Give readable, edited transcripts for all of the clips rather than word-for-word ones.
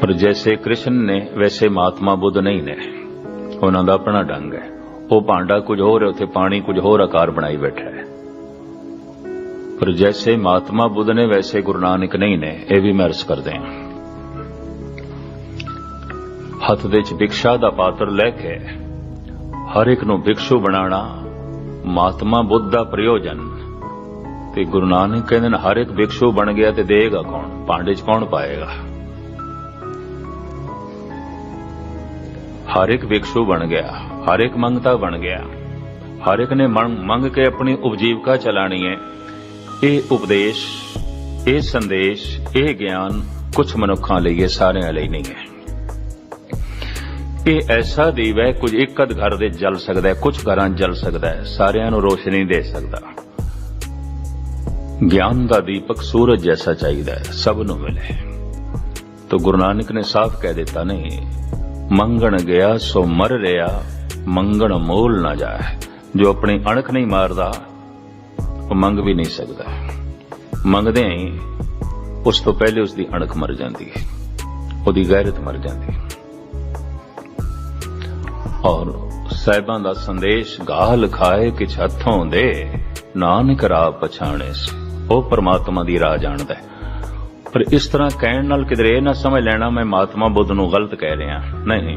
पर जैसे कृष्ण ने वैसे महात्मा बुद्ध नहीं ने, उन्हों का अपना ढंग है। वो भांडा कुछ होर है, उत्थे पानी कुछ होर आकार बनाई बैठा है। पर जैसे महात्मा बुद्ध ने वैसे गुरु नानक नहीं ने, यह भी मैं अर्ज करदे हां। हथ दे च भिक्षा दा पात्र लैके हर एक नूं भिक्षु बनाना महात्मा बुद्ध दा प्रयोजन। ते गुरु नानक कहंदे ने हर एक भिक्षु बन गया ते देगा कौन, भांडे च कौन पाएगा। हर एक भिक्षु बन गया, हर एक मंगता बन गया, हर एक ने मंग के अपनी उपजीविका चलानी है। ये उपदेश, ये संदेश, ये ज्ञान कुछ मनुखों लिए है, सारे लिए नहीं है। ये ऐसा दीप है, कुछ एक अध घर दे जल सकता है, कुछ घर जल सकता है, सारियां नूं रोशनी दे सकता। ज्ञान का दीपक सूरज जैसा चाहिए है, सब नूं मिले। तो गुरु नानक ने साफ कह दिता, नहीं मंगण गया सो मर रहा, मंगण मोल ना जाए। जो अपनी अणख नहीं मारदा वो मंग भी नहीं सकता। मंगदे ही उस तो पहले उसकी अणख मर जाती है, उसकी गैरत मर जाती है। और साहिबां दा संदेश गाल खाए किछ हथों दे, नानक राह पछाणे से। वो परमात्मा दी राह जानदा है। पर इस तरह कहण नाल किधरे ना समझ लेना मैं महात्मा बुद्ध नूं गलत कह रहा, नहीं।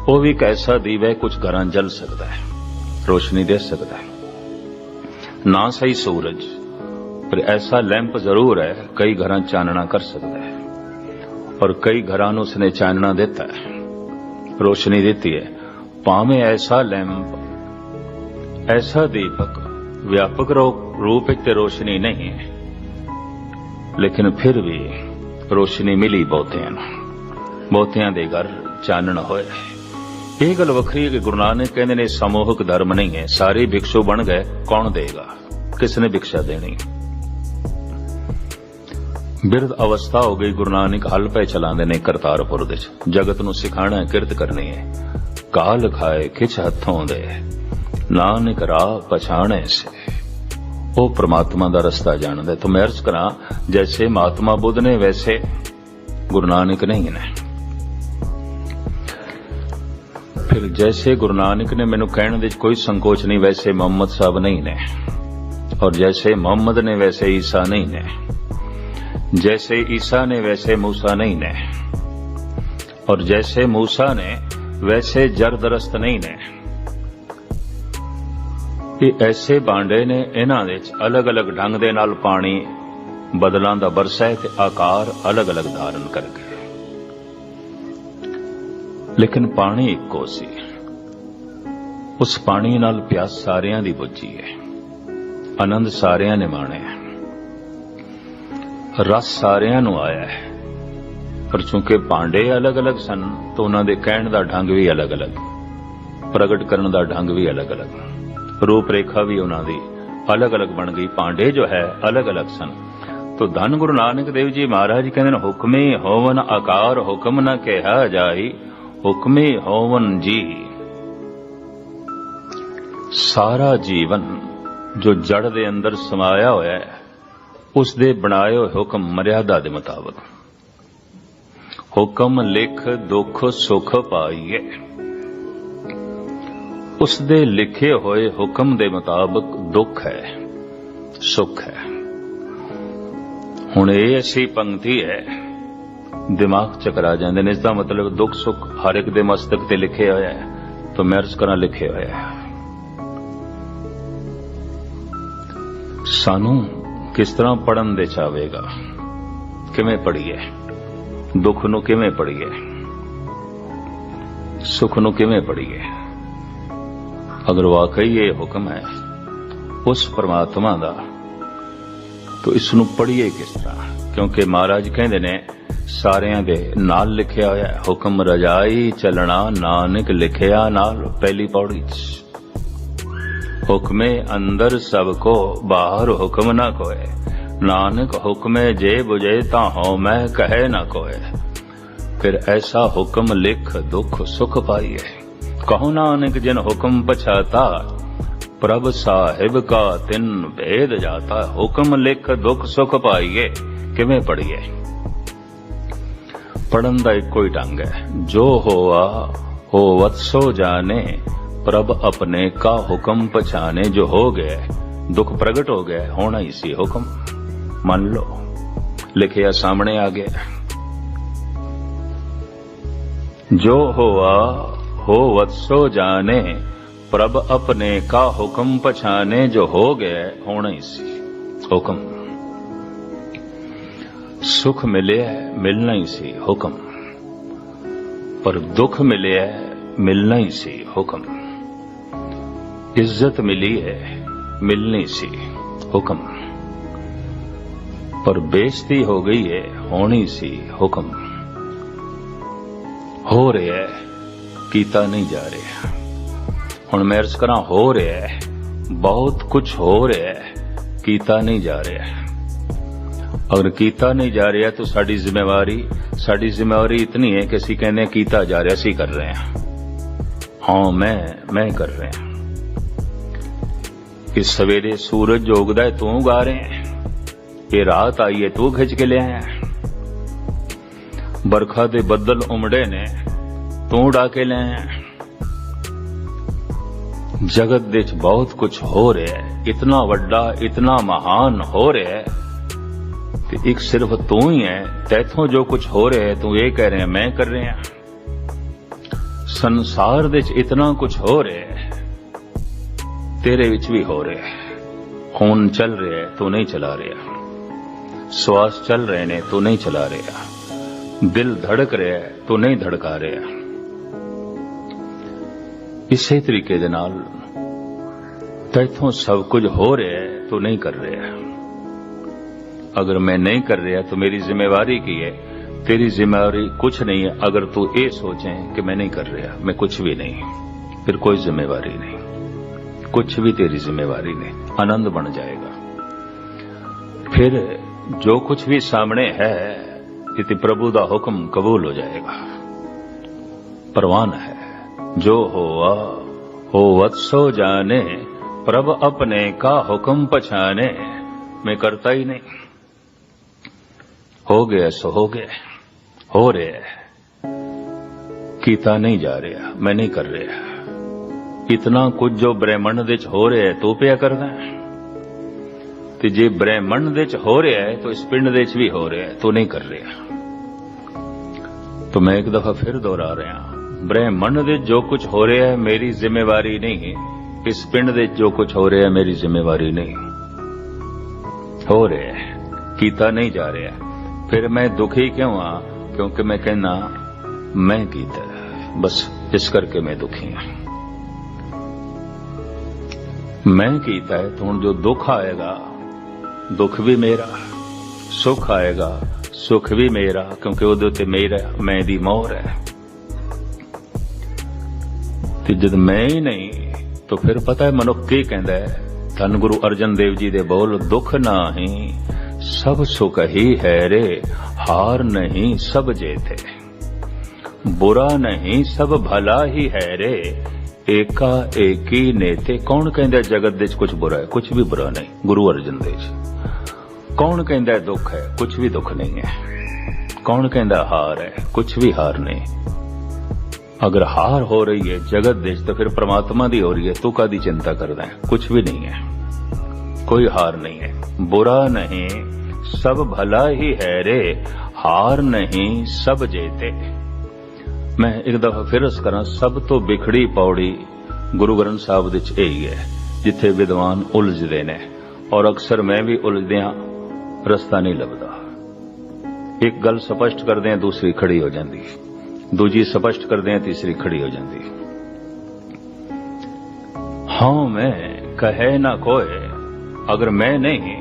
वो भी एक ऐसा दीप है, कुछ घरां जल सकता है, रोशनी दे सकता है। ना सही सूरज, पर ऐसा लैंप जरूर है, कई घरां चानना कर सकता है। और कई घरां नूं उसने चानना देता है, रोशनी देती है। भावें ऐसा लैंप, ऐसा दीपक व्यापक रूप ते रोशनी नहीं है, लेकिन फिर भी रोशनी मिली बहुतियां नूं, बहुतियां दे घर चानण होए। यह गल वखरी है कि गुरु नानक कहंदे ने समूहक धर्म नहीं है। सारे भिक्षु बन गए, कौन देगा, किसने भिक्षा देनी। बिरध अवस्था हो गई, गुरु नानक हल पे चलांदे ने करतारपुर दे, जगत नूं सिखाना है, किरत करनी है। काल खाए किछ हथों दे, नानक राह पछाणे से। वो परमात्मा दा रस्ता जानदा है। तो मैं अर्ज करा, जैसे महात्मा बुद्ध ने वैसे गुरु नानक नहीं ने। फिर जैसे गुरु नानक ने मैनू कहने दे कोई संकोच नहीं, वैसे मोहम्मद साहब नहीं ने। और जैसे मोहम्मद ने वैसे ईसा नहीं ने, जैसे ईसा ने वैसे मूसा नहीं ने, और जैसे मूसा ने वैसे जरदरस्त नहीं ने। ये ऐसे भांडे ने, इन्हां दे अलग अलग ढंग दे नाल पानी बदलां दा बरसा है ते आकार अलग अलग धारण कर गए, लेकिन पानी इक्को सी। उस पानी नाल प्यास सारियां दी बुझी है, आनंद सारियां ने माणिया, रस सारियां नूं आया है। पर चूंकि भांडे अलग अलग सन, तो उन्हां दे कहण दा ढंग भी अलग अलग, प्रगट करन दा ढंग भी अलग अलग, रूप रेखा भी उन्हां दी अलग अलग बन गई। भांडे जो है अलग अलग सन। तो धन गुरु नानक देव जी महाराज कहते हैं, हुक्मे होवन आकार हुक्म न कहा जाई, हुक्मे होवन जी। सारा जीवन जो जड़ दे अंदर समाया होया है, उस दे बनाए हुए हुक्म मर्यादा दे मुताबिक। हुक्म लिख दुख सुख पाइए, उस दे लिखे हुए हुक्म दे मुताबिक दुख है, सुख है। हुण ये ऐसी पंक्ति है, दिमाग चकरा जाते हैं। इसका मतलब दुख सुख हर एक दे मस्तक ते लिखे होया है, तो मैं अर्ज करा लिखे होया है। सानू किस तरह पढ़न दे चावेगा, किवें पढ़िए, दुख नूं किवें पढ़िए, सुख नूं किवें पढ़िए। अगर वाकई ये हुक्म है उस परमात्मा दा, तो इसनूं पढ़िए किस तरह। क्योंकि महाराज कहंदे ने सारियां दे नाल लिखिया होया है, हुक्म रजाई चलना नानक लिखिया नाल। पहली पौड़ी हुक्मे अंदर सबको बाहर हुक्म ना कोय, नानक हुक्मे जे बुझे ता हो मैं कहे ना कोय। फिर ऐसा हुक्म लिख दुख सुख पाइए, कहो नानक जिन हुक्म पछाता, प्रभ साहिब का तिन भेद जाता। हुक्म लिख दुख सुख पाइए, किवें पढ़िए। पढ़न का एको ही ढंग है। जो होवा होवत सो जाने, प्रभ अपने का हुक्म पछाने। जो हो गया दुख प्रगट हो गया, होना ही सी हुक्म, मान लो, लिखिया सामने आ गया। जो होवा होवत सो जाने, प्रभ अपने का हुक्म पछाने। जो हो गया होना ही सी हुक्म। सुख मिले मिलना ही सी हुक्म, पर दुख मिले मिलना ही सी हुक्म। इज्जत मिली है मिलनी सी हुक्म, पर बेइज्जती हो गई है होनी सी हुक्म। हो रहा है कीता नहीं जा रहा। हुण मैं अर्ज करा, हो रहा है, बहुत कुछ हो रहा है, कीता नहीं जा रहा। अगर कीता नहीं जा रहा तो साडी जिम्मेवारी इतनी है कि असीं कहने कीता जा रहा, असीं कर रहे हैं। हाँ मैं कर रहे हैं कि सवेरे सूरज उगदा है तू उगा रहे हैं, ये रात आई है तू खिंच के ले आया, बरखा दे बदल उमड़े ने तू उड़ा के ले आया। जगत दे च बहुत कुछ हो रहा है, इतना वड्डा इतना महान हो रहा है कि एक सिर्फ तू ही है। तैथों जो कुछ हो रहा है तू ये कह रहे हैं मैं कर रहे हैं। संसार दे च इतना कुछ हो रहा है, तेरे विच भी हो रहा है। खून चल रहा है तू नहीं चला रहा, श्वास चल रहे ने तू नहीं चला रहा, दिल धड़क रहा है तू नहीं धड़का रहा। इसे तरीके दे नाल तैथों सब कुछ हो रहा है तू नहीं कर रहा। अगर मैं नहीं कर रहा तो मेरी जिम्मेवारी की है? तेरी जिम्मेवारी कुछ नहीं है। अगर तू ये सोचे कि मैं नहीं कर रहा, मैं कुछ भी नहीं, फिर कोई जिम्मेवारी नहीं, कुछ भी तेरी जिम्मेवारी नहीं, आनंद बन जाएगा। फिर जो कुछ भी सामने है इति प्रभु दा हुक्म कबूल हो जाएगा, परवान है। जो होवा होवत सो जाने, प्रभ अपने का हुक्म पछाने। मैं करता ही नहीं, हो गया सो हो गया, हो रहा है, कीता नहीं जा रहा, मैं नहीं कर रहा। इतना कुछ जो ब्रह्मंड दे च हो रहा है तू पिया करदा है, ते जे ब्रह्मंड दे च हो रहा है तो इस पिंड दे च भी हो रहा है, तू नहीं कर रहा। तो मैं एक दफा फिर दोहरा रहा, ब्रह्मंड दे जो कुछ हो रहा है मेरी जिम्मेवारी नहीं, इस पिंड दे जो कुछ हो रहा है मेरी जिम्मेवारी नहीं। हो रहा है, कीता नहीं जा रहा। फिर मैं दुखी क्यों आ? क्योंकि मैं कहना मैं कीता, बस इस करके मैं दुखी हूं। मैं कीता है तो हुण जो दुख आएगा, दुख भी मेरा, सुख आएगा, सुख भी मेरा, क्योंकि उहदे उत्ते मेरा मैं दी मोहर है। ते जद मैं ही नहीं तो फिर पता है मनुख की कहंदा है? धन गुरु अर्जन देव जी दे बोल, दुख नाही सब सुख ही है रे, हार नहीं सब जेते, बुरा नहीं सब भला ही है रे, एका एकी नेते। कौन कहंदा जगत दे कुछ बुरा है? कुछ भी बुरा नहीं, गुरु अर्जन देव जी। कौन कहंदा दुख है? कुछ भी दुख नहीं है। कौन कहंदा हार है? कुछ भी हार नहीं। अगर हार हो रही है जगत देश तो फिर परमात्मा दी हो रही है, तू कादी चिंता करदा है? कुछ भी नहीं है, कोई हार नहीं है। बुरा नहीं सब भला ही है रे, हार नहीं सब जेते। मैं एक दफा फिर अर्ज करा, सब तो बिखड़ी पौड़ी गुरु ग्रंथ साहब दे च यही है, जिथे विद्वान उलझदे ने, और अक्सर मैं भी उलझदियां रस्ता नहीं लभदा। एक गल स्पष्ट करदे हैं दूसरी खड़ी हो जाती, दूजी स्पष्ट करदे हैं तीसरी खड़ी हो जाती। हाँ मैं कहे ना कोई, अगर मैं नहीं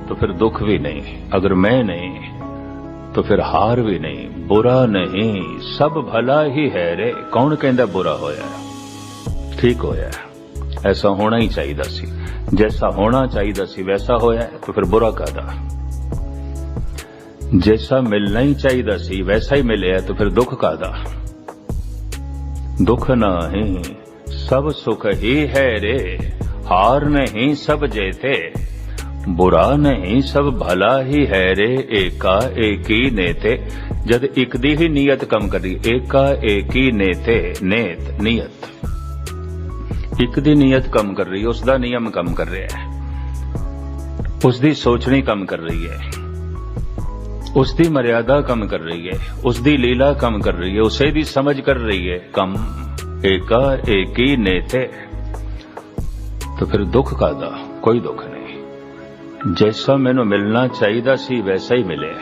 तो फिर दुख भी नहीं, अगर मैं नहीं तो फिर हार भी नहीं, बुरा नहीं सब भला ही है रे। कौन कहंदा बुरा होया? ठीक होया, ऐसा होना ही चाहिए सी, जैसा होना चाहिए सी वैसा होया, तो फिर बुरा कादा? जैसा मिलना ही चाहिए सी वैसा ही मिले है, तो फिर दुख कादा? दुख नहीं सब सुख ही है रे, हार नहीं सब जेते। बुरा नहीं सब भला ही है रे, एका एकी नेते। जद एक दी ही नीयत कम करी, एका एकी नेते, नेत नीयत, एक दी नीयत कम कर रही है, उसका नियम कम कर रहा है, उसकी सोचनी कम कर रही है, उसकी मर्यादा कम कर रही है, उसकी लीला कम कर रही है, उसे दी समझ कर रही है कम। एका एकी नेते, तो फिर दुख कादा? कोई दुख नहीं। जैसा मैनू मिलना चाहिए सी वैसा ही मिले,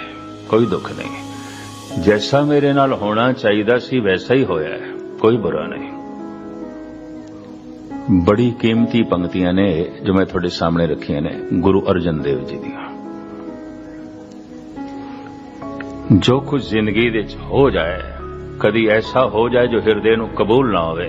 कोई दुख नहीं। जैसा मेरे नाल होना चाहिए सी वैसा ही होया है, कोई बुरा नहीं। बड़ी कीमती पंक्तियां ने जो मैं थोड़े सामने रखियां ने गुरु अर्जन देव जी दी। जो कुछ जिंदगी दे हो जाए, कदी ऐसा हो जाए जो हृदय नू कबूल ना होवे,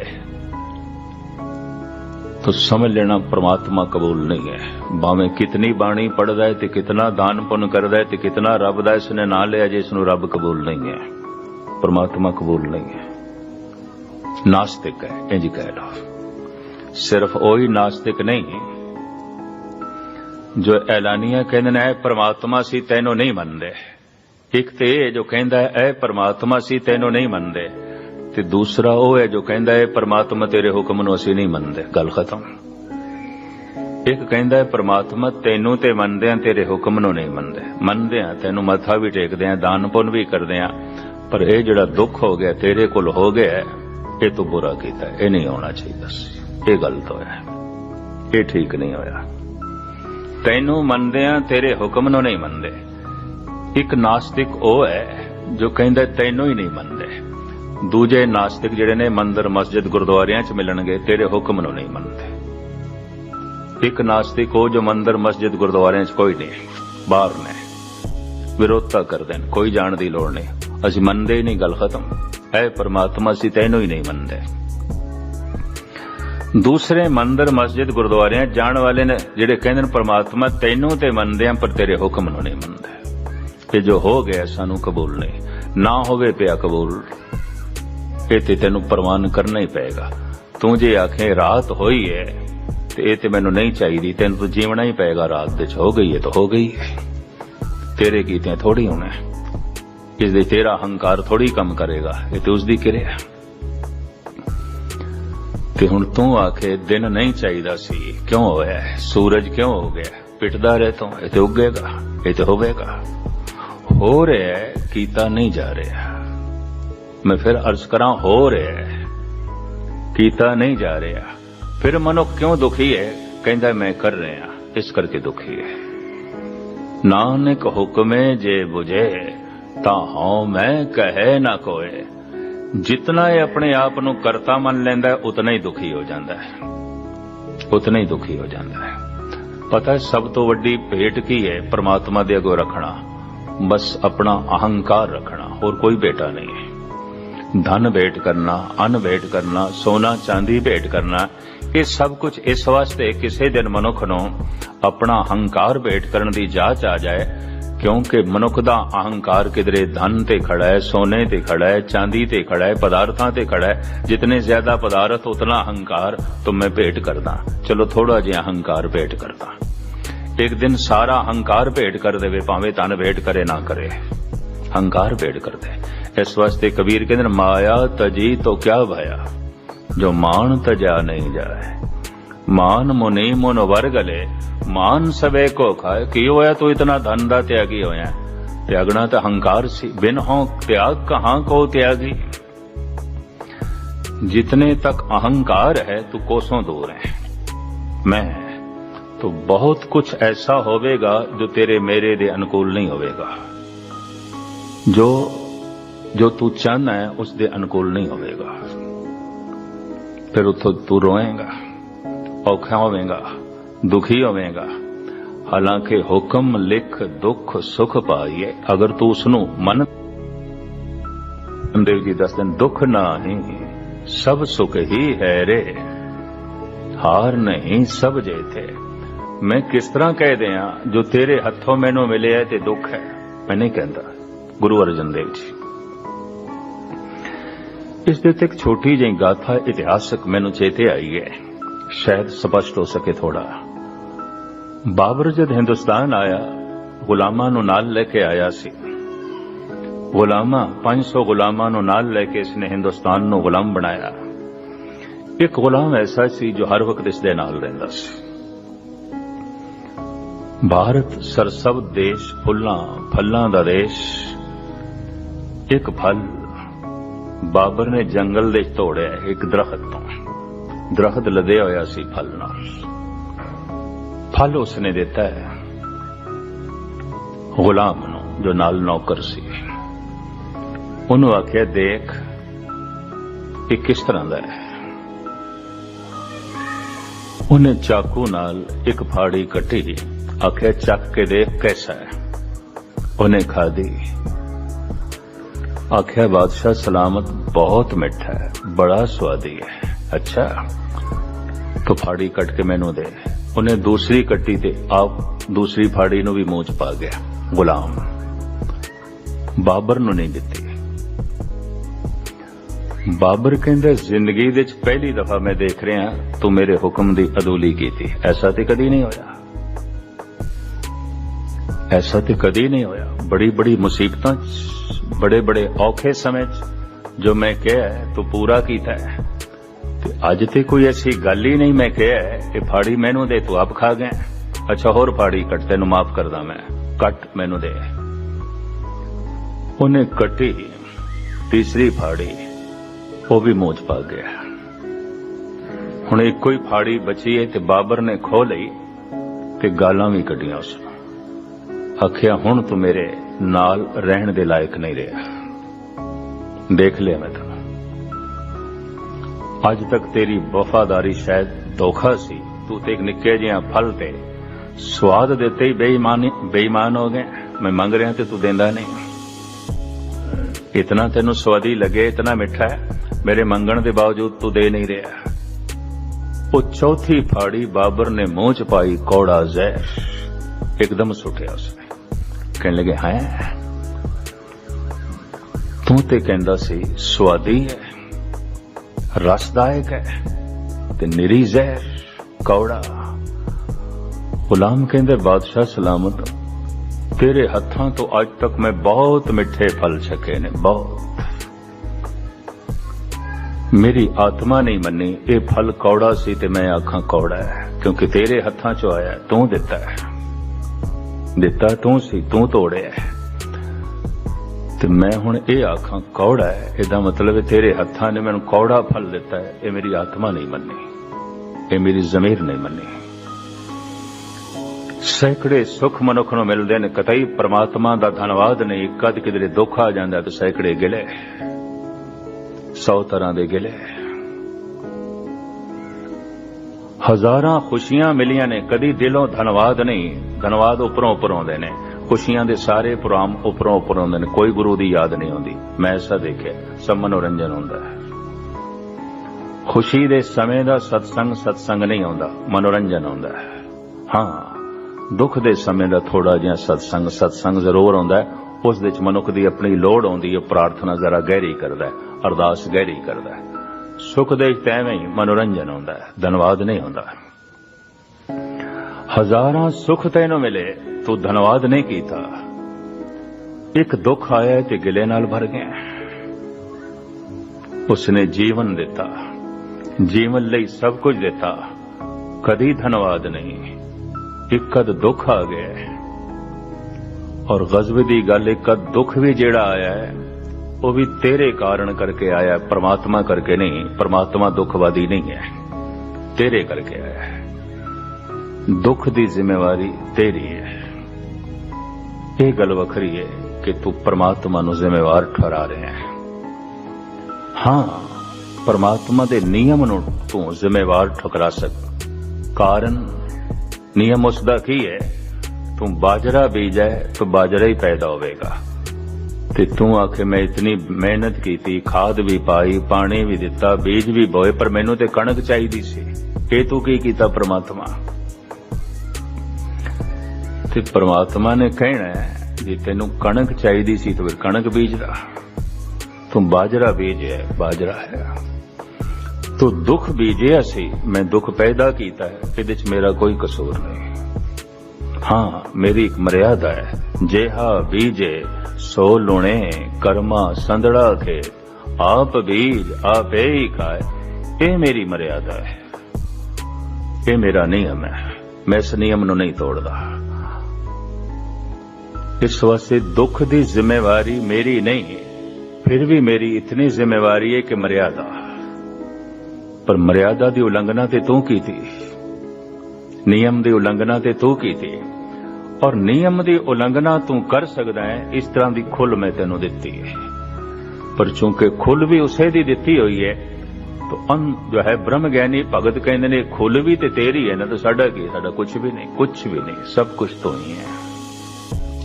तो समझ लेना परमात्मा कबूल नहीं है। भावें कितनी बाणी पढ़दा है ते कितना दान पुण्य करदा है ते कितना रब दा इसने ना लिया, जे इसनू रब कबूल नहीं है, परमात्मा कबूल नहीं है, नास्तिक है, इंज कह लो। सिर्फ वही नास्तिक नहीं जो ऐलानिया कहंदे ने परमात्मा सी तैनू नहीं मनदे। एक ते जो कहंदा है परमात्मा सी तैनू नहीं मनदे, ते दूसरा वो है जो कहंदा है परमात्मा तेरे हुक्म नूं असीं नहीं मनदे। गल खत्म। एक कहंदा है परमात्मा तैनू ते मनदे आ, तेरे हुक्म नूं नहीं मनदे। मनदे आ, तैनू मत्था भी टेकदे आ, दान पुण्य भी करदे आ, पर ये जिहड़ा दुख हो गया तेरे कोल हो गया, ये तो बुरा कीता, ये नहीं होना चाहिए सी, ये गलत होया, ये ठीक नहीं होया। तैनू मनदे आ, तेरे हुक्म नूं नहीं मनदे। एक नास्तिक वो है जो कहंदा तैनू ही नहीं मनदे। दूजे नास्तिक जिहड़े ने मंदिर मस्जिद गुरुद्वारियां च मिलणगे, तेरे हुक्म नूं नहीं मनदे। एक नास्तिक हो जो मंदिर मस्जिद गुरुद्वारियां च कोई नहीं, बाहर ने विरोधता करदे ने, कोई जाण दी लोड़ नहीं, असीं मनदे ही नहीं, गल खत्म। ऐ परमात्मा असीं तैनू ही नहीं मनदे। दूसरे मंदिर मस्जिद गुरुद्वारियां जाण वाले ने जिहड़े कहंदे ने परमात्मा तैनू ते मनदे आ, पर तेरे हुक्म नूं नहीं मनदे। ये जो हो गया सानू कबूल नहीं, ना होवे पिया कबूल, ये ते तेनू प्रवान करना ही पेगा। तू जे आखे रात होई है ते ये ते मैनू नहीं चाहिए, तेन तो जीवना ही पेगा। रात दे हो गई है तो हो गई है, तेरे कीते थोड़ी होना, इसलिए तेरा अहंकार थोड़ी कम करेगा, ये तो उसकी क्रिया। ते हुण तू आखे दिन नहीं चाहिए सी, क्यों होया? सूरज क्यों हो गया? पिटदा रहे तो ये तो उगेगा, ये तो होवेगा। हो रहा है, कीता नहीं जा रहा। मैं फिर अर्ज करा, हो रहा है, कीता नहीं जा रहा। फिर मनुख क्यों दुखी है? कहंदा मैं कर रहा, इस करके दुखी है। नानक हुक्मे जे बुझे, ताहों मैं कहे ना कोय। जितना ये अपने आप नू करता मन लेंदा है, उतना ही दुखी हो जाता है, उतना ही दुखी हो जाता है। पता है सब तो वड्डी भेंट की है परमात्मा दे अगों रखना? बस अपना अहंकार रखना, और कोई बेटा नहीं है। धन भेंट करना, अन्न भेंट करना, सोना चांदी भेंट करना, ये सब कुछ इस वास्ते किसी दिन मनुख नूं अपना अहंकार भेंट करने की जांच आ जाए, क्योंकि मनुख दा अहंकार किधरे धन ते खड़ा है, सोने ते खड़ा है, चांदी ते खड़ा है, पदार्थां ते खड़ा है। जितने ज्यादा पदार्थ उतना अहंकार, तो मैं भेंट करदा, चलो थोड़ा जिहा अहंकार भेंट करदा। एक दिन सारा अहंकार भेंट कर देवे, भावें धन भेंट करे ना करे, अहंकार भेंट कर दे। इस वास्ते कबीर कहते माया तजी तो क्या भया, जो मान तजा नहीं जाए। मान मुनि मुन वर गले, मान सबे को खाए। की होया तू इतना धन दा त्यागी होया? त्यागना तो अहंकार सी, बिन हो त्याग कहां को त्यागी। जितने तक अहंकार है तू कोसों दूर है। मैं तो बहुत कुछ ऐसा होवेगा जो तेरे मेरे दे अनुकूल नहीं होवेगा, जो तू चाहना है उस दे अनुकूल नहीं होवेगा। फिर उतो तू रोएगा, औखा होवेगा, दुखी होवेगा। हालांकि हुक्म लिख दुख सुख पाइए, अगर तू उसनू मन देव जी दस दिन दुख नहीं सब सुख ही है रे, हार नहीं सब जे थे। मैं किस तरह कह दिया जो तेरे हथों मैनू मिले है ते दुख है? मैं नहीं कहता। गुरु अर्जन देव जी इस दे एक छोटी जी गाथा इतिहासक मैनू चेते आई है, शायद स्पष्ट हो सके थोड़ा। ਬਾਬਰ ਜਦ ਹਿੰਦੁਸਤਾਨ ਆਇਆ ਗੁਲਾਮਾਂ ਨੂੰ ਨਾਲ ਲੈ ਕੇ ਆਇਆ ਸੀ। ਗੁਲਾਮਾਂ 500 ਗੁਲਾਮਾਂ ਨੂੰ ਨਾਲ ਲੈ ਕੇ ਇਸਨੇ ਹਿੰਦੁਸਤਾਨ ਨੂੰ ਗੁਲਾਮ ਬਣਾਇਆ। ਇੱਕ ਗੁਲਾਮ ਐਸਾ ਸੀ ਜੋ ਹਰ ਵਕਤ ਇਸ ਦੇ ਨਾਲ ਰਹਿੰਦਾ ਸੀ। ਭਾਰਤ ਸਰਸਬਦ ਦੇਸ਼, ਫੁੱਲਾਂ ਫਲਾਂ ਦਾ ਦੇਸ਼। ਇੱਕ ਫਲ ਬਾਬਰ ਨੇ ਜੰਗਲ ਦੇ ਤੋੜਿਆ ਇੱਕ ਦਰਖਤ ਤੋਂ। ਦਰਖਤ ਲਦਿਆ ਹੋਇਆ ਸੀ ਫਲ ਨਾਲ। ਫਲ ਉਸਨੇ ਦਿੱਤਾ ਹੈ ਗੁਲਾਮ ਨੂੰ ਜੋ ਨਾਲ ਨੌਕਰ ਸੀ। ਉਹਨੂੰ ਆਖਿਆ ਦੇਖ ਇਹ ਕਿਸ ਤਰ੍ਹਾਂ ਦਾ ਹੈ। ਉਹਨੇ ਚਾਕੂ ਨਾਲ ਇੱਕ ਫਾੜੀ ਕੱਟੀ। ਆਖਿਆ ਚੱਕ ਕੇ ਦੇਖ ਕੈਸਾ ਹੈ। ਉਹਨੇ ਖਾਧੀ। ਆਖਿਆ ਬਾਦਸ਼ਾਹ ਸਲਾਮਤ ਬਹੁਤ ਮਿੱਠਾ ਹੈ, ਬੜਾ ਸਵਾਦੀ ਹੈ। ਅੱਛਾ ਤੋ ਫਾੜੀ ਕੱਟ ਕੇ ਮੈਨੂੰ ਦੇ। ਉਹਨੇ ਦੂਸਰੀ ਕੱਟੀ ਤੇ ਆਪ ਦੂਸਰੀ ਫਾੜੀ ਨੂੰ ਵੀ ਮੂੰਹ ਚ ਪਾ ਗਿਆ। ਗੁਲਾਮ ਬਾਬਰ ਨੂੰ ਨਹੀਂ ਦਿੱਤੀ। ਬਾਬਰ ਕਹਿੰਦਾ ਜ਼ਿੰਦਗੀ ਦੇ ਵਿੱਚ ਪਹਿਲੀ ਦਫਾ ਮੈਂ ਦੇਖ ਰਿਹਾ ਤੂੰ ਮੇਰੇ ਹੁਕਮ ਦੀ ਅਦੂਲੀ ਕੀਤੀ। ਐਸਾ ਤੇ ਕਦੀ ਨਹੀਂ ਹੋਇਆ। ਐਸਾ ਤੇ ਕਦੀ ਨਹੀਂ ਹੋਇਆ। ਬੜੀ ਬੜੀ ਮੁਸੀਬਤਾਂ ਬੜੇ ਬੜੇ ਔਖੇ ਸਮੇਂ ਜੋ ਮੈਂ ਕਿਹਾ ਤੂੰ ਪੂਰਾ ਕੀਤਾ ਹੈ। ਤੇ ਅੱਜ ਤੇ ਕੋਈ ਐਸੀ ਗੱਲ ਹੀ ਨਹੀਂ ਮੈਂ ਕਿਹਾ ਇਹ ਫਾੜੀ ਮੈਨੂੰ ਦੇ ਤੂੰ ਆਪ ਖਾ ਗਿਆ। ਅੱਛਾ ਹੋਰ ਫਾੜੀ ਕੱਟ ਤੈਨੂੰ ਮਾਫ ਕਰਦਾ ਮੈਂ। ਕੱਟ ਮੈਨੂੰ ਦੇ। ਉਹਨੇ ਕੱਟੀ ਤੀਸਰੀ ਫਾੜੀ ਉਹ ਵੀ ਮੂੰਹ ਚ ਪਾ ਗਿਆ। ਹੁਣ ਇੱਕੋ ਹੀ ਫਾੜੀ ਬਚੀ ਹੈ ਤੇ ਬਾਬਰ ਨੇ ਖੋਹ ਲਈ ਤੇ ਗਾਲਾਂ ਵੀ ਕੱਢੀਆਂ ਉਸ ਨੂੰ। ਆਖਿਆ ਹੁਣ ਤੂੰ ਮੇਰੇ ਨਾਲ ਰਹਿਣ ਦੇ ਲਾਇਕ ਨਹੀਂ ਰਿਹਾ। ਦੇਖ ਲਿਆ ਮੈਂ ਤੈਨੂੰ। ਅੱਜ ਤੱਕ ਤੇਰੀ ਵਫਾਦਾਰੀ ਸ਼ਾਇਦ ਧੋਖਾ ਸੀ। ਤੂੰ ਤੇ ਇੱਕ ਨਿੱਕੇ ਜਿਹਾ ਫਲ ਤੇ ਸਵਾਦ ਦਿੱਤੇ ਹੀ ਬੇਈਮਾਨ ਹੋ ਗਏ। ਮੈਂ ਮੰਗ ਰਿਹਾ ਤੇ ਤੂੰ ਦਿੰਦਾ ਨਹੀਂ। ਇਤਨਾ ਤੈਨੂੰ ਸਵਾਦੀ ਲੱਗੇ, ਇਤਨਾ ਮਿੱਠਾ ਹੈ, ਮੇਰੇ ਮੰਗਣ ਦੇ ਬਾਵਜੂਦ ਤੂੰ ਦੇ ਨਹੀਂ ਰਿਹਾ। ਉਹ ਚੌਥੀ ਫਾੜੀ ਬਾਬਰ ਨੇ ਮੂੰਹ ਚ ਪਾਈ ਕੌੜਾ ਜ਼ਹਿਰ ਇੱਕਦਮ ਸੁੱਟਿਆ ਉਸਨੇ। ਕਹਿਣ ਲੱਗੇ ਹੈ ਤੂੰ ਤੇ ਕਹਿੰਦਾ ਸੀ ਸਵਾਦੀ ਹੈ, ਰਸਦਾਇਕ ਹੈ ਤੇ ਨਿਰੀ ਜ਼ਹਿਰ ਕੌੜਾ। ਗੁਲਾਮ ਕਹਿੰਦੇ ਬਾਦਸ਼ਾਹ ਸਲਾਮਤ ਤੇਰੇ ਹੱਥਾਂ ਤੋਂ ਅੱਜ ਤੱਕ ਮੈਂ ਬਹੁਤ ਮਿੱਠੇ ਫਲ ਛਕੇ ਨੇ, ਬਹੁਤ। ਮੇਰੀ ਆਤਮਾ ਨਹੀਂ ਮੰਨੀ ਇਹ ਫਲ ਕੌੜਾ ਸੀ ਤੇ ਮੈਂ ਆਖਾਂ ਕੌੜਾ ਹੈ ਕਿਉਂਕਿ ਤੇਰੇ ਹੱਥਾਂ ਚੋਂ ਆਇਆ, ਤੂੰ ਦਿੱਤਾ ਹੈ। ਦਿੱਤਾ ਤੂੰ ਸੀ, ਤੂੰ ਤੋੜਿਆ ਤੇ ਮੈਂ ਹੁਣ ਇਹ ਆਖਾਂ ਕੌੜਾ ਹੈ। ਇਹਦਾ ਮਤਲਬ ਹੈ ਤੇਰੇ ਹੱਥਾਂ ਨੇ ਮੈਨੂੰ ਕੌੜਾ ਫਲ ਦਿੱਤਾ ਹੈ। ਇਹ ਮੇਰੀ ਆਤਮਾ ਨਹੀਂ ਮੰਨੀ, ਇਹ ਮੇਰੀ ਜ਼ਮੀਰ ਨਹੀਂ ਮੰਨੀ। ਸੈਂਕੜੇ ਸੁੱਖ ਮਨੁੱਖ ਨੂੰ ਮਿਲਦੇ ਨੇ, ਕਤਈ ਪ੍ਰਮਾਤਮਾ ਦਾ ਧੰਨਵਾਦ ਨਹੀਂ। ਕਦ ਕਿਧਰੇ ਦੁੱਖ ਆ ਜਾਂਦਾ ਤੇ ਸੈਂਕੜੇ ਗਿਲੇ, 100 ਤਰ੍ਹਾਂ ਦੇ ਗਿਲੇ। ਹਜ਼ਾਰਾਂ ਖੁਸ਼ੀਆਂ ਮਿਲੀਆਂ ਨੇ, ਕਦੀ ਦਿਲੋਂ ਧੰਨਵਾਦ ਨਹੀਂ। ਧੰਨਵਾਦ ਉੱਪਰੋਂ ਉੱਪਰ ਆਉਂਦੇ ਨੇ, ਖੁਸ਼ੀਆਂ ਦੇ ਸਾਰੇ ਪ੍ਰੋਗਰਾਮ ਉੱਪਰੋਂ ਉੱਪਰ ਆਉਂਦੇ ਨੇ, ਕੋਈ ਗੁਰੂ ਦੀ ਯਾਦ ਨਹੀਂ ਆਉਂਦੀ। ਮੈਂ ਐਸਾ ਦੇਖਿਆ, ਸਭ ਮਨੋਰੰਜਨ ਹੁੰਦਾ ਹੈ। ਖੁਸ਼ੀ ਦੇ ਸਮੇਂ ਦਾ ਸਤਸੰਗ ਨਹੀਂ ਆਉਂਦਾ, ਮਨੋਰੰਜਨ ਆਉਂਦਾ ਹੈ। ਹਾਂ ਦੁੱਖ ਦੇ ਸਮੇਂ ਦਾ ਥੋੜਾ ਜਿਹਾ ਸਤਸੰਗ ਜ਼ਰੂਰ ਆਉਂਦਾ ਹੈ। ਉਸ ਦੇ ਵਿੱਚ ਮਨੁੱਖ ਦੀ ਆਪਣੀ ਲੋੜ ਆਉਂਦੀ ਹੈ, ਪ੍ਰਾਰਥਨਾ ਜ਼ਰਾ ਗਹਿਰੀ ਕਰਦਾ ਹੈ, ਅਰਦਾਸ ਗਹਿਰੀ ਕਰਦਾ ਹੈ। ਸੁੱਖ ਦੇ ਤੈਵੇਂ ਹੀ ਮਨੋਰੰਜਨ ਆਉਂਦਾ ਹੈ, ਧੰਨਵਾਦ ਨਹੀਂ ਆਉਂਦਾ। ਹਜ਼ਾਰਾਂ ਸੁੱਖ ਤੈਨੂੰ ਮਿਲੇ, ਤੂੰ ਧੰਨਵਾਦ ਨਹੀਂ ਕੀਤਾ। ਇੱਕ ਦੁੱਖ ਆਇਆ ਤੇ ਗਿਲੇ ਨਾਲ ਭਰ ਗਿਆ। ਉਸਨੇ ਜੀਵਨ ਦਿੱਤਾ, ਜੀਵਨ ਲਈ ਸਭ ਕੁਝ ਦਿੱਤਾ, ਕਦੀ ਧੰਨਵਾਦ ਨਹੀਂ। ਇੱਕ ਦੁੱਖ ਆ ਗਿਆ ਔਰ ਗਜ਼ਬ ਦੀ ਗੱਲ, ਇੱਕ ਦੁੱਖ ਵੀ ਜਿਹੜਾ ਆਇਆ ਹੈ ਉਹ ਵੀ ਤੇਰੇ ਕਾਰਨ ਕਰਕੇ ਆਇਆ, परमात्मा करके नहीं। परमात्मा दुखवादी नहीं है, तेरे करके आया है। दुख की जिम्मेवारी तेरी है। ये गल वखरी है कि तू परमात्मा नूं जिम्मेवार ठहरा रहे हैं। हाँ परमात्मा के नियम नूं तू जिम्मेवार ठुकरा सक। कारण नियम उसका की है, तू बाजरा बीजा है तो बाजरा ही पैदा होगा। ते तू आखे मैं इतनी मेहनत की, खाद भी पाई, पानी भी दिता, बीज भी बोए, पर मैनू ते कणक चाहिदी सी। ये तू की कीता परमात्मा? ते परमात्मा ने कहना है जे तेनू कणक चाहिदी सी तो फिर कणक बीजदा। तू बाजरा बीजे, बाजरा है। तो दुख बीजे सी, मैं दुख पैदा कीता है, इहदे च मेरा कोई कसूर नहीं। हाँ मेरी एक मर्यादा है। जेहा बीजे सो लुणे कर्मा संदड़ा खेत, आप बीज आप ही खाए, ये मेरी मर्यादा है, ये मेरा नियम है। मैं इस नियम नूं नहीं तोड़दा। इस वास्ते दुख दी जिम्मेवारी मेरी नहीं, फिर भी मेरी इतनी जिम्मेवारी है कि मर्यादा, पर मर्यादा दी उल्लंघना ते तू की थी, नियम दी उल्लंघना ते तू की थी, और नियम दी उल्लंघना तू कर सकदा है। इस तरह दी खुल मैं तेनों दिती है, पर चूंकि खुल भी उसे दी दिती हुई है, तो जो है ब्रह्म ज्ञानी भगत कहते ने खुल भी ते तेरी है ना, तो साडा की, साडा कुछ भी नहीं, कुछ भी नहीं, सब कुछ तो ही है,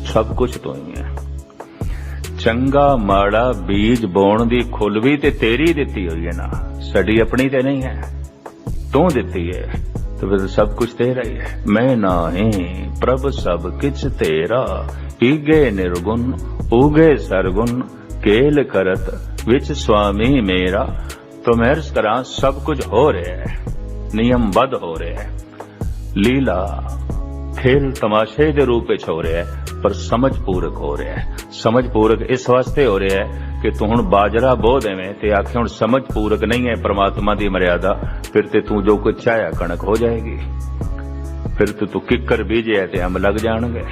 सब कुछ तो ही है। चंगा माड़ा बीज बोण दी खुल भी ते तेरी दिती हुई है ना, साडी अपनी ते नहीं है, तू दिती है, तो फिर सब कुछ तेरा ही है। मैं नाही प्रभ सब किछ तेरा, ईगे निर्गुण उगे सरगुण, केल करत विच स्वामी मेरा। तो मैं अर्ज करा, सब कुछ हो रहा है, नियमबद्ध हो रहा है, लीला खेल तमाशे के रूप में हो रहा है, पर समझ पूरक हो रहा है। समझ पूरक इस वास्ते हो रहा है कि तू हुण बाजरा बो देवें ते आखे हुण समझ पूरक नहीं है परमात्मा की मर्यादा, फिर ते तू जो कुछ चाहया कणक हो जाएगी, फिर तो तू किकर बीजे ते अंब लग जाणगे,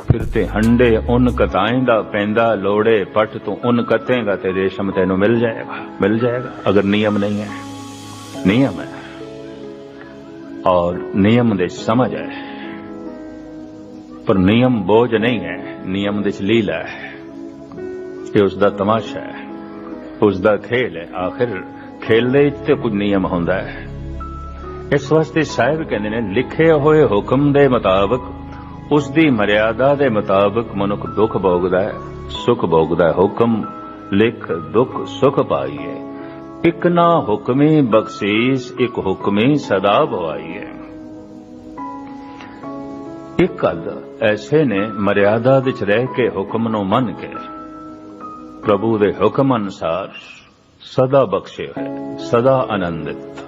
फिर ते हंडे उन कताएंदा पैंदा लोड़े पट, तू उन कतेगा ते रेशम तेनों मिल जाएगा, मिल जाएगा। अगर नियम नहीं है, नियम है और नियम दे समझ है, पर नियम बोझ नहीं है, नियम दे लीला है, ये उसका तमाशा है, उसका खेल है। आखिर खेल दे ते कुछ नियम होंदा है। इस वास्ते साहिब कहते ने, लिखे हुए हुक्म दे मुताबिक, उसकी मर्यादा दे मुताबिक मनुख दुख भोगदा है, सुख भोगदा है। हुक्म लिख दुख सुख पाइए, एक ना हुक्मी बख्शीश, एक हुक्मी सदा भवाइए। एक अद ऐसे ने मर्यादा विच रह के हुक्म नूं मन के प्रभु दे हुक्म अनुसार सदा बख्शे है, सदा आनंदित।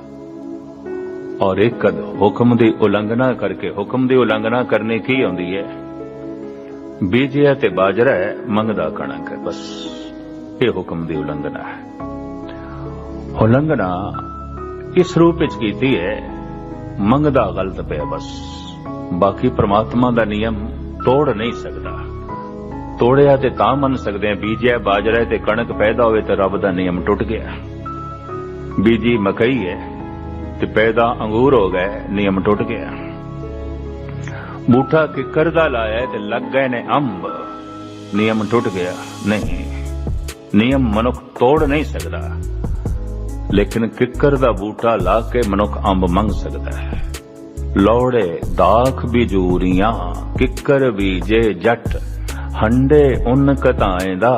और एक कद हुक्म की उल्लंघना करके, हुक्म की उल्लंघना करने की आउंदी है, बीजिया ते बाजरा है, मंगदा कणक है, बस ये हुक्म की उल्लंघना है। उल्लंघना इस रूप विच कीती है, मंगदा गलत पे बस, बाकी परमात्मा का नियम तोड़ नहीं सकता। तोड़िया ते तां मन सकते हैं, बीजिया बाजरा ते कणक पैदा होवे तो रब का नियम टुट गया। बीजी मकई है ते पैदा अंगूर हो गए, नियम टुट गया। बूठा किकर दा लाया ते लग गए ने अंब, नियम टुट गया। नहीं, नियम मनुख तोड़ नहीं सकता, लेकिन किकर दा बूटा ला के मनुख अंब मंग सकता है। लौड़े दाख बिजूरियां, किकर बीजे जट, हंडे उन कताएं दा,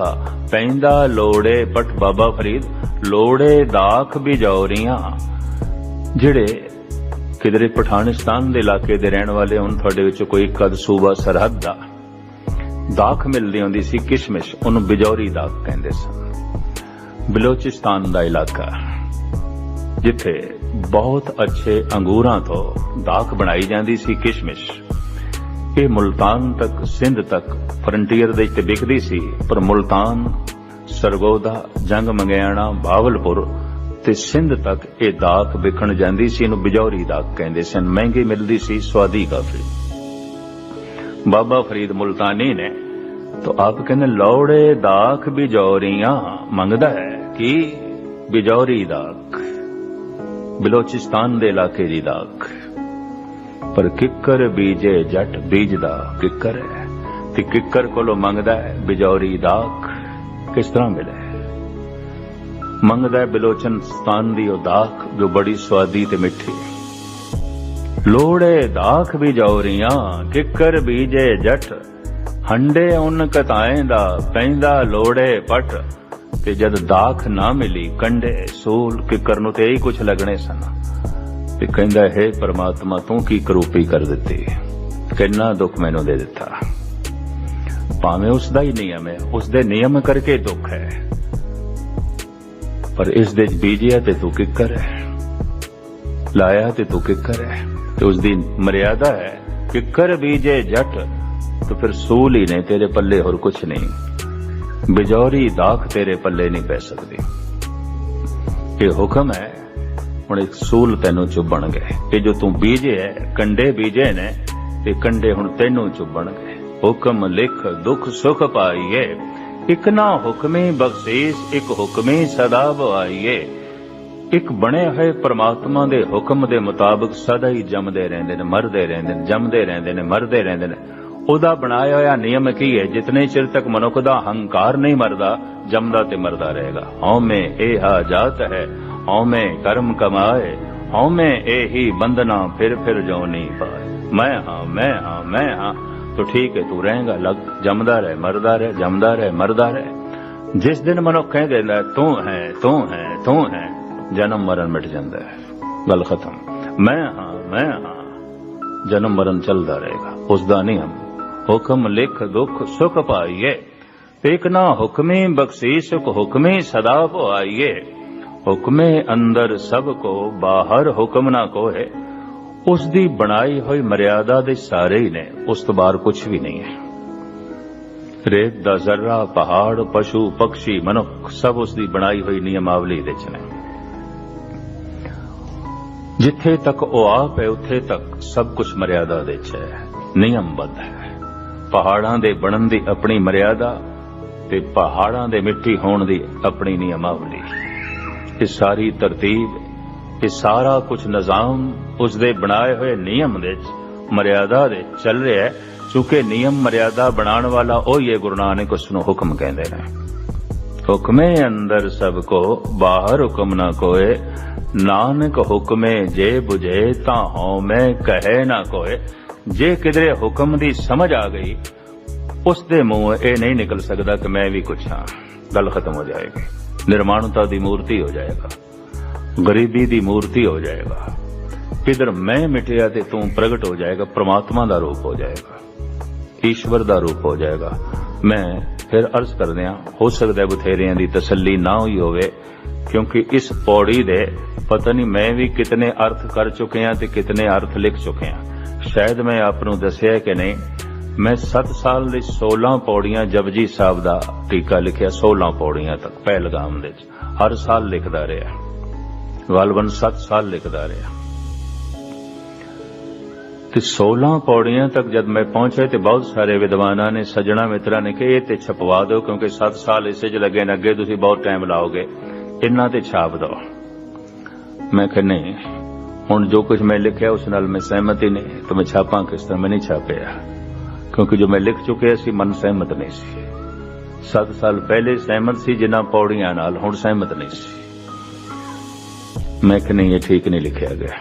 पैंदा लोड़े पट। बाबा फरीद, लोड़े दाख बिजौरियां, जिहड़े किधरे पठानिस्तान के इलाके दे रहने वाले हुण तुहाडे विच कोई कद सूबा सरहद दा दाख मिलदी हुंदी सी, किशमिश, उन्हूं बिजौरी दाख कहंदे सन। बलोचिस्तान दा इलाका जिथे बहुत अच्छे अंगूरां तो दाख बनाई जांदी सी, किशमिश, ये मुल्तान तक, सिंध तक फ्रंटीयर दे ते बिकदी सी, पर मुल्तान, सरगोदा, जंग मंगयाणा, भावलपुर ते सिंध तक ये दाख विकण जांदी सी। इहनूं बिजौरी दाख कहंदे सन। महंगी मिलदी सी, स्वादी काफी। बाबा फरीद मुल्तानी ने तो आप कहने, लौड़े दाख बिजौरियां मंगदा है कि बिजौरी दाख, बलोचिस्तान दे इलाके दी दाख, पर किकर बीजे जट, बीजदा किकर है ते किकर कोलों मंगदा है बिजौरी दाख। किस तरह मिले? मंगदा है बलोचिस्तान दी ओह दाख जो बड़ी स्वादी ते मिठी। लोड़े दाख बिजौरियां, किकर बीजे जट, हंडे उन कताएं दा, पैंदा लोड़े पट। ते जद दाख ना मिली, कंडे सूल किकर नूं ते यही कुछ लगने सन। ते कहंदा है, परमात्मा तू की करूपी कर दित्ती, किन्ना दुख मैनूं दे दिता। भावें उसदा ही नियम है, उसदे नियम करके दुख है, पर इस दे बीजिया ते तू किकर है, लाया ते तू किकर है। तो उसकी मर्यादा है कि कर बीजे जट तो फिर सूल ही ने तेरे पल्ले और कुछ नहीं, बिजौरी दाख तेरे पल्ले नहीं पै सकती। ये हुक्म है, हुण एक सूल तैनू चुभण गए। ये जो तू बीजे है, कंडे बीजे ने, ते कंडे हुण तैनू चुभण गए। हुक्म लिख दुख सुख पाइए, एक ना हुक्मी बख्शीश, एक हुक्मी सदा बवाइए। एक बने हुए परमात्मा दे हुक्म दे मुताबिक सदा ही जमदे रहंदे ने, मरदे रहंदे ने, जमदे रहंदे ने, मरदे रहंदे ने। ओदा बनाया होया नियम की है, जितने चिर तक मनुख दा हंकार नहीं मरदा, जमदा ते मरदा रहेगा। हौं में ए हा जात है, हौं में कर्म कमाए, हौं में ए ही बंधना फिर जो नहीं पाए। मैं हाँ मैं हाँ मैं हाँ, तो ठीक है तू रहेगा, लग जमदा रहे मरदा रहे, जमदा रहे मरदा रहे। जिस दिन मनुख कह देता तू है तू है तू है, जन्म मरण मिट जाता है, गल खत्म। मैं हाँ जन्म मरण चलता रहेगा। उसका नियम हुक्म लिख दुख सुख पाइए, एक ना हुक्मी बख्शीश, हुक्मी सदा पाइए। हुक्मे अंदर सबको, बाहर हुक्म ना कोहे। उसकी बनाई हुई मर्यादा दे सारे ही ने, उस तो बाहर कुछ भी नहीं है। रेत दा जर्रा, पहाड़, पशु पक्षी, मनुख सब उसकी बनाई हुई नियमावली दे च ने। जिथे तक वो आप है उथे तक सब कुछ मर्यादा दे च है, नियमबद्ध है। पहाड़ां दे बनन दी अपनी मर्यादा ते पहाड़ां दे मिट्टी होण दी अपनी नियमावली। ये सारी तरतीब, ये सारा कुछ निजाम उसदे बनाए हुए नियम दे मर्यादा दे चल रहा है। चूंकि नियम मर्यादा बनाण वाला ओ ये गुरु नानक उसनूं हुक्म कहंदे ने। हुक्मे अंदर सबको, बाहर हुक्म ना कोए। नानक हुक्मे जे बुझे, तां हौं मैं कहे ना कोए। जे किधरे हुक्म दी समझ आ गई, उसदे मुंह ये नहीं निकल सकता कि मैं भी कुछ हाँ, गल खत्म हो जाएगी। निर्माणता दी मूर्ति हो जाएगा, गरीबी दी मूर्ति हो जाएगा। किधर मैं मिटिया ते तू प्रगट हो जाएगा, परमात्मा दा रूप हो जाएगा, ईश्वर दा रूप हो जाएगा। मैं फिर अर्ज कर दिया, हो सकता है बथेरियां दी तसल्ली ना हुई होवे, क्योंकि इस पौड़ी दे पता नहीं मैं भी कितने अर्थ कर चुके हैं ते कितने अर्थ लिख चुके हैं। शायद मैं आपनू दसिया कि नहीं, मैं 7 साल दी 16 पौड़ियां जपजी साहब दा टीका लिखिया, 16 पौड़ियां तक पहलगाम दे हर साल लिखदा रहा, गालबन 7 साल लिखदा रहा। ते 16 पौड़ियां तक जब मैं पहुंचे तो बहुत सारे विद्वाना ने, सज्जणा मित्रा ने कहा ये छपवा दो, क्योंकि 7 साल इसे च लगे न, अगे तुसी बहुत टाइम लाओगे, इन्ना ते छाप दो। मैं कहा नहीं, हुण जो कुछ मैं लिखिया उस नाल मैं सहमत ही नहीं, तो मैं छापा किस तरह? मैं नहीं छापिया, क्योंकि जो मैं लिख चुके सी मन सहमत नहीं सी। 7 साल पहले सहमत सी जिन्हां पौड़ियां नाल, हुण सहमत नहीं सी। मैं कहा नहीं, ये ठीक नहीं लिखिया गया।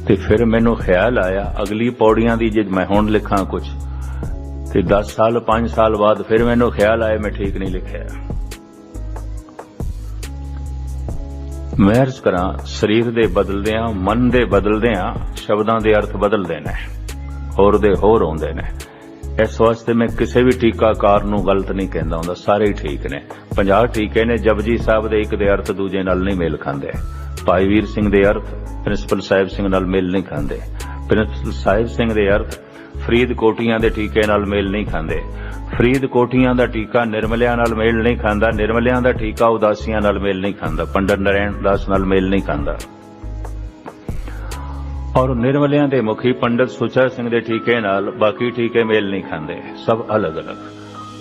ते फिर मैनू ख्याल आया अगली पौड़ियां दी जे मैं हुण लिखां कुछ, ते 10 साल 5 साल बाद फिर मैनू ख्याल आया मैं ठीक नहीं लिखिया। मैं अर्ज करा, शरीर दे बदलदियां, मन दे बदलदियां शब्दां दे अर्थ बदलदे ने, होर दे होर आउंदे ने। इस वास्ते मैं किसी भी टीकाकार नूं गलत नहीं कहंदा हुंदा, सारे ही ठीक ने। 50 टीके ने जपजी साहब दे, एक दे अर्थ दूजे नाल नहीं मेल खांदे। भाई वीर सिंह दे अर्थ प्रिंसिपल साहिब सिंह नाल मेल नहीं खांदे। प्रिंसिपल साहिब सिंह दे अर्थ फरीद कोटियां दे टीके नाल मेल नहीं खांदे। फरीद कोटियां दा टीका निर्मलियां नाल मेल नहीं खांदा। निर्मलियां दा टीका उदासियां नाल मेल नहीं खांदा। पंडित नारायण दास नाल मेल नहीं खांदा। और निर्मलियां दे मुखी पंडित सुचा सिंह दे टीके नाल बाकी टीके मेल नहीं खांदे। सब अलग अलग,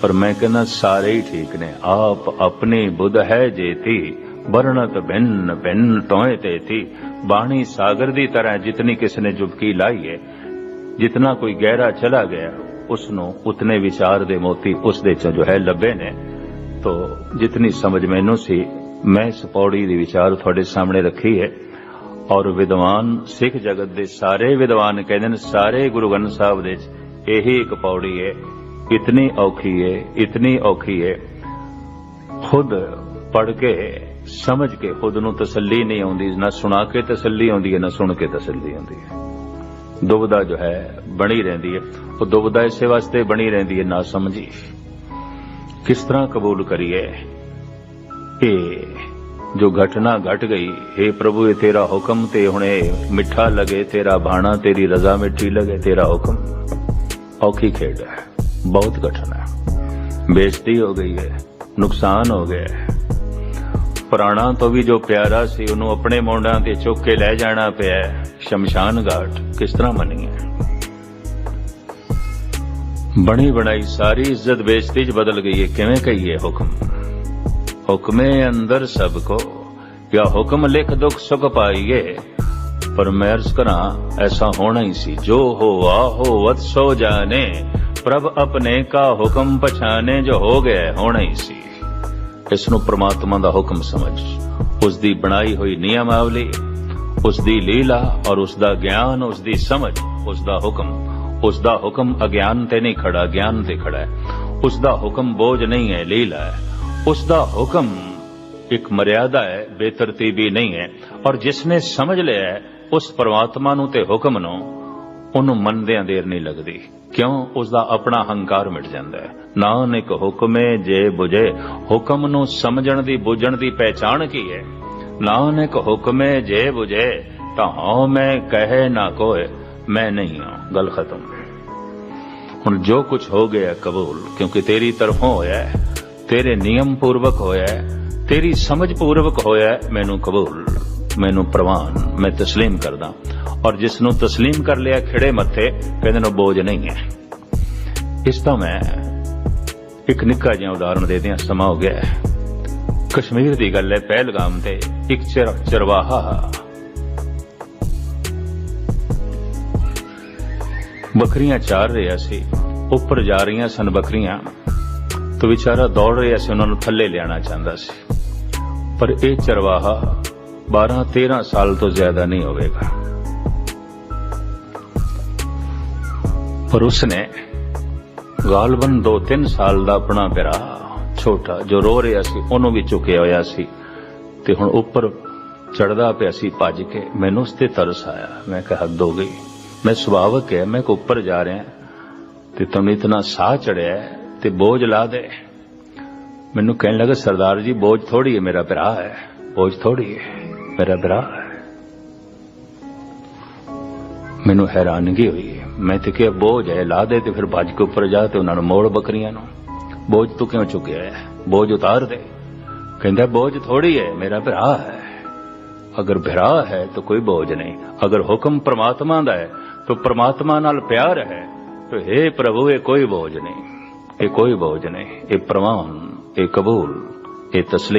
पर मैं कहना सारे ही ठीक ने। आप अपनी बुध है जेती, वर्णत भिन्न भिन्न तोए तेती। बाणी सागर दी तरह जितनी किसने जुबकी लाई है, जितना कोई गहरा चला गया उसनों उतने विचार दे मोती उस दे जो है लभे ने। तो जितनी समझ मैनू सी, मैं इस पौड़ी दी विचार थोड़े सामने रखी है। और विद्वान सिख जगत दे सारे विद्वान कहते हैं, सारे गुरु ग्रंथ साहब दे यही एक पौड़ी है, इतनी औखी है, इतनी औखी है। खुद पढ़ के समझ के खुद नूं तसल्ली नहीं आउंदी, ना सुना के तसल्ली आउंदी है, ना सुन के तसल्ली आउंदी है। दुविधा जो है बनी रहती है। वो दुविधा इस वास्ते बनी रहती है ना समझी, किस तरह कबूल करिए। जो घटना घट गई, हे प्रभु ये तेरा हुक्म ते हुणे मिठा लगे, तेरा भाणा तेरी रजा मिठी लगे, तेरा हुक्म। औखी खेड है, बहुत कठिन है। बेइज्जती हो गई है, नुकसान हो गया है। प्राणा तो भी जो प्यारा सी उन्होंने अपने मोढ़ां ते चुक के लै जाना पिया शमशान घाट। किस तरह मनीए? बनी बनाई सारी इज्जत बेइज्जती च बदल गई है। किवें कहिए? हुक्मे अंदर सबको, या हुक्म लिख दुख सुख पाइए। पर मैं अर्ज करा ऐसा होना ही सी। जो होवा होवत सो जाने, प्रभ अपने का हुक्म पछाने। जो हो गया होना ही सी। इसनों परमात्मा दा हुक्म समझ, उसदी बनाई हुई नियमावली, उसदी लीला और उसदा ज्ञान, उसदी समझ, उसदा हुक्म अज्ञान ते नहीं खड़ा, ज्ञान ते खड़ा है। उसदा हुक्म बोझ नहीं है, लीला है। उसदा हुक्म एक मर्यादा है, बेतरतीबी नहीं है। और जिसने समझ लिया है उस परमात्मा नूं ते हुक्म नूं, ਉਹਨੂੰ ਮੰਨਦਿਆਂ ਦੇਰ ਨਹੀਂ ਲੱਗਦੀ। क्यों? उसका अपना हंकार मिट जाता है। नानक हुक्मे जे बुझे। हुक्म नूं समझण दी बुझण दी पहचान की है? नानक हुक्मे जे बुझे, तां हਉ मैं कहे ना कोय, मैं नहीं हूं। गल खत्म। हुण जो कुछ हो गया कबूल, क्योंकि तेरी तरफों होया है, तेरे नियम पूर्वक होया है, तेरी समझ पूर्वक होया है। मैनू कबूल, मैनू प्रवान, मैं तस्लीम करदा। और जिसनों तस्लीम कर लिया खिड़े मत्थे, कहते नो बोझ नहीं है। इसका मैं एक निक्का जिहा उदाहरण दे दियां, समा हो गया है। कश्मीर की गल है। पहलगाम ते एक चरवाहा बकरियां चार रहा सी। उपर जा रही सन बकरियां, तो बेचारा दौड़ रहा सी, उन्होंने थले लियाना चाहता सी। पर यह चरवाहा 12-13 साल तो ज्यादा नहीं होगा। पर उसने गालबन 2-3 साल का अपना पिरा छोटा जो रो रहा सी, उन्होंने भी चुकया होया सी, ते हुण उपर चढ़दा पिया सी भज के। मैनूं उस ते तरस आया। मैं कहा हद हो गई। मैं सुभावक है, मैं को उपर जा रहा ते तुम इतना साह चढ़िया ते बोझ ला दे। मैनूं कहने लगा सरदार जी बोझ थोड़ी है, मेरा पिरा है। बोझ थोड़ी है, मेरा पिरा है। मैनूं हैरानगी हुई। मैं तो क्या बोझ है, ला दे ते फिर भज के उपर जा ते उन्होंने मोड़ बकरियां नूं। बोझ तू क्यों चुकया है? बोझ उतार दे। कहंदा बोझ थोड़ी है, मेरा भरा है। अगर भरा है तो कोई बोझ नहीं। अगर हुक्म परमात्मा दा है तो परमात्मा नाल प्यार है, तो हे प्रभु ये कोई बोझ नहीं, ये कोई बोझ नहीं, ये प्रवान, ये कबूल, ये तस्लीम।